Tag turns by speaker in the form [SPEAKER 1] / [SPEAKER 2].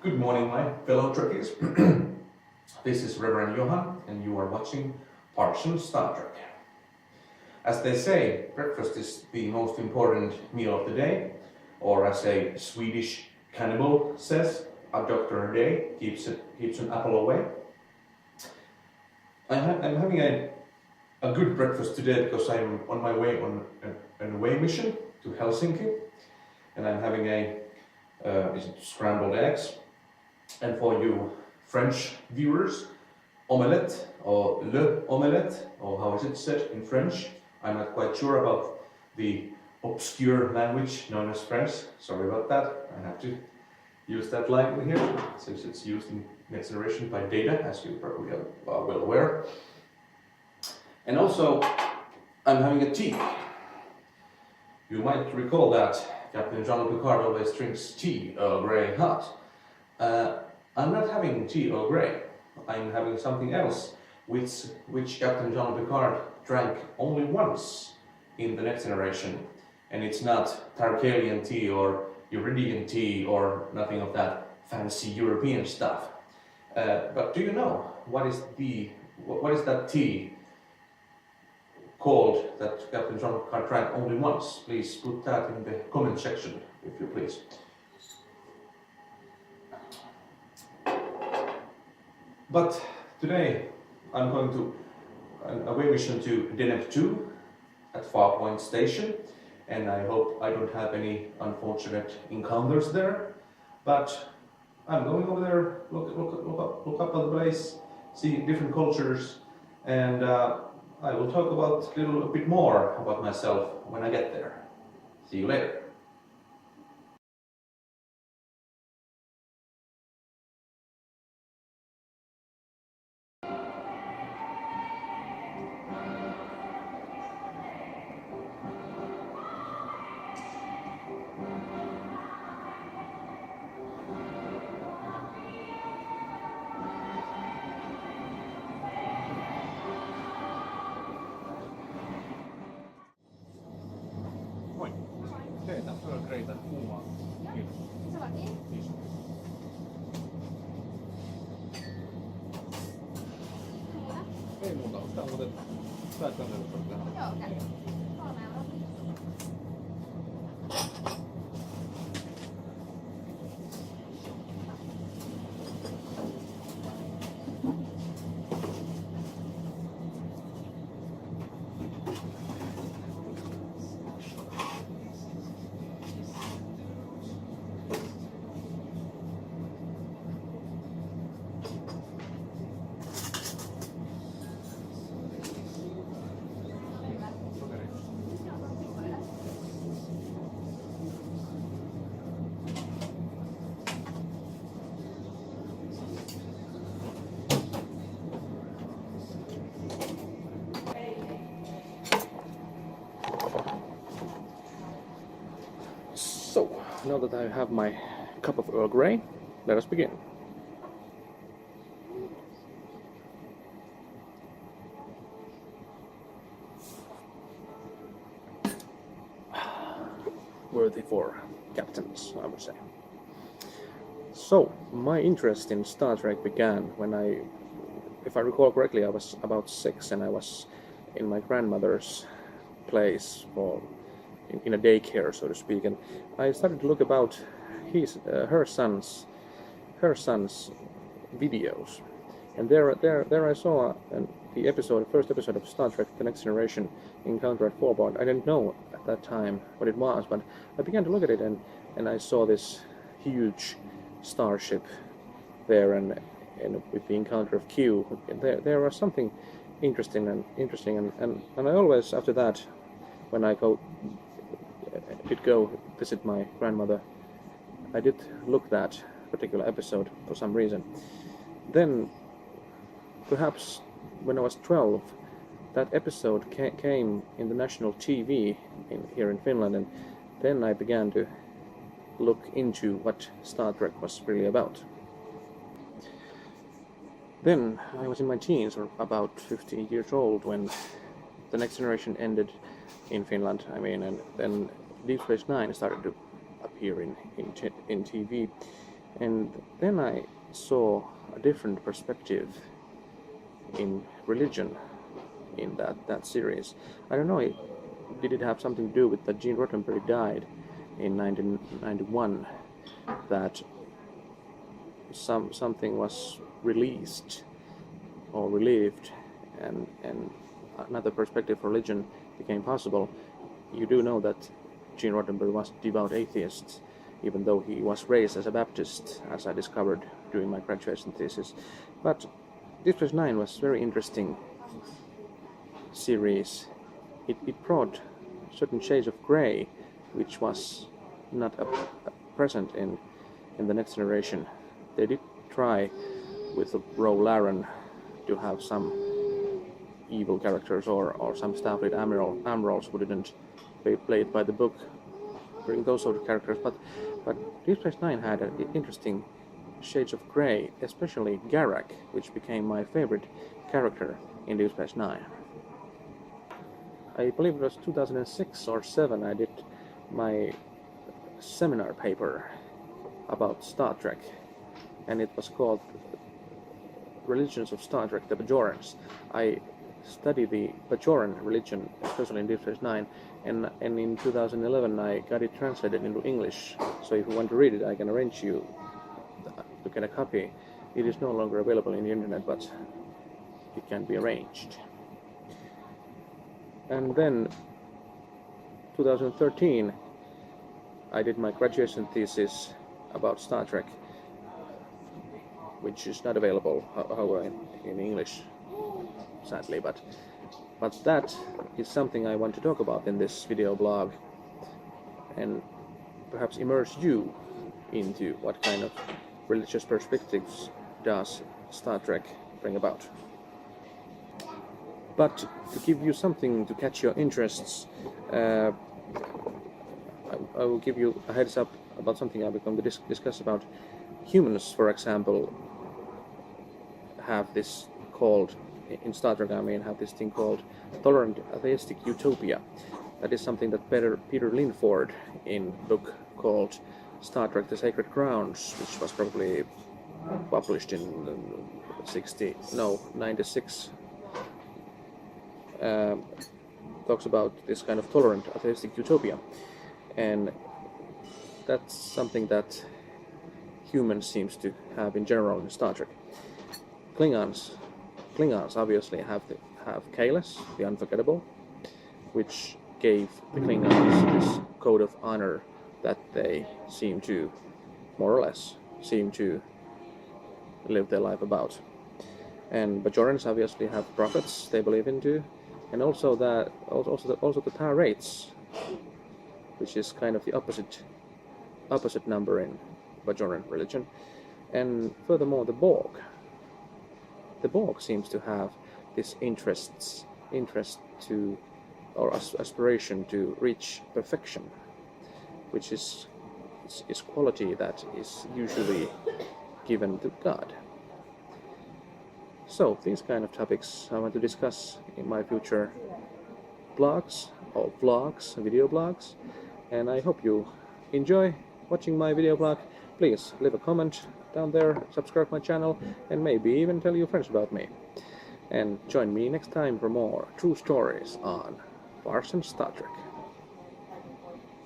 [SPEAKER 1] Good morning, my fellow Trekkies. This is Reverend Johan, and you are watching Parson Star Trek. As they say, breakfast is the most important meal of the day, or as a Swedish cannibal says, a doctor a day keeps an apple away. I'm having a good breakfast today because I'm on my way on an away mission to Helsinki, and I'm having scrambled eggs. And for you French viewers, omelette or le omelette, or how is it said in French? I'm not quite sure about the obscure language known as French. Sorry about that. I have to use that language here since it's used in Next Generation by Data, as you probably are well aware. And also, I'm having a tea. You might recall that Captain Jean-Luc Picard always drinks tea, Earl Grey hot. I'm not having tea Earl Grey. I'm having something else, which Captain Jean-Luc Picard drank only once in the Next Generation, and it's not Tarkalian tea or Iridian tea or nothing of that fancy European stuff. But do you know what is that tea called that Captain Jean-Luc Picard drank only once? Please put that in the comment section, if you please. But today I'm going to an away mission to Deneb 2 at Farpoint Station, and I hope I don't have any unfortunate encounters there. But I'm going over there, look up at the place, see different cultures, and I will talk about a bit more about myself when I get there. See you later. Moi. Teetä Earl Greytä kuumaa. Kiitos. Kiitos. Ei muuta, onko tää muuten... Tää tänne nyt tähän.
[SPEAKER 2] Joo, käy. 3 euroa.
[SPEAKER 3] So, now that I have my cup of Earl Grey, let us begin. Worthy for captains, I would say. So, my interest in Star Trek began when if I recall correctly, I was about 6 and I was in my grandmother's place in a daycare, so to speak, and I started to look about her son's videos, and there I saw the first episode of Star Trek: The Next Generation, Encounter at Farpoint. I didn't know at that time what it was, but I began to look at it, and I saw this huge starship there, and with the encounter of Q, there was something interesting, and I always, after that, when I did go visit my grandmother, I did look that particular episode for some reason. Then, perhaps when I was 12, that episode came in the national TV here in Finland, and then I began to look into what Star Trek was really about. Then I was in my teens, or about 15 years old, when the Next Generation ended in Finland, and then Deep Space Nine started to appear in TV, And then I saw a different perspective in religion in that series. I don't know, did it have something to do with that Gene Roddenberry died in 1991, that something was released or relieved, and another perspective for religion became possible. You do know that Gene Roddenberry was a devout atheist, even though he was raised as a Baptist, as I discovered during my graduation thesis. But Deep Space Nine was very interesting series. It brought certain shades of grey, which was not present in the Next Generation. They did try with Ro Laren to have some evil characters or some Starfleet admirals who didn't play it by the book, bring those sort of characters. But Deep Space Nine had interesting shades of grey, especially Garak, which became my favorite character in Deep Space Nine. I believe it was 2006 or 7 I did my seminar paper about Star Trek, and it was called Religions of Star Trek, the Bajorans. I studied the Bajoran religion, especially in Deep Space Nine, and in 2011 I got it translated into English. So if you want to read it, I can arrange you to get a copy. It is no longer available in the internet, but it can be arranged. And then 2013 I did my graduation thesis about Star Trek, which is not available, however, in English, sadly, but that is something I want to talk about in this video blog, and perhaps immerse you into what kind of religious perspectives does Star Trek bring about. But to give you something to catch your interests, I will give you a heads up about something I'm going to discuss about. Humans, for example, have this called, in Star Trek have this thing called tolerant atheistic utopia. That is something that Peter Linford, in a book called Star Trek: The Sacred Grounds, which was probably published in 96, talks about this kind of tolerant atheistic utopia, and that's something that humans seems to have in general in Star Trek. Klingons obviously have Kahless, the Unforgettable, which gave the Klingons this code of honor that they seem to, more or less, live their life about. And Bajorans obviously have prophets they believe in too, and also the Tar Wraiths, which is kind of the opposite number in Bajoran religion. And furthermore, the Borg seems to have this interest to, or aspiration to reach perfection, which is quality that is usually given to God. So these kind of topics I want to discuss in my future blogs or vlogs, video blogs, and I hope you enjoy watching my video blog. Please leave a comment down there, subscribe my channel, and maybe even tell your friends about me. And join me next time for more true stories on Parson Star Trek.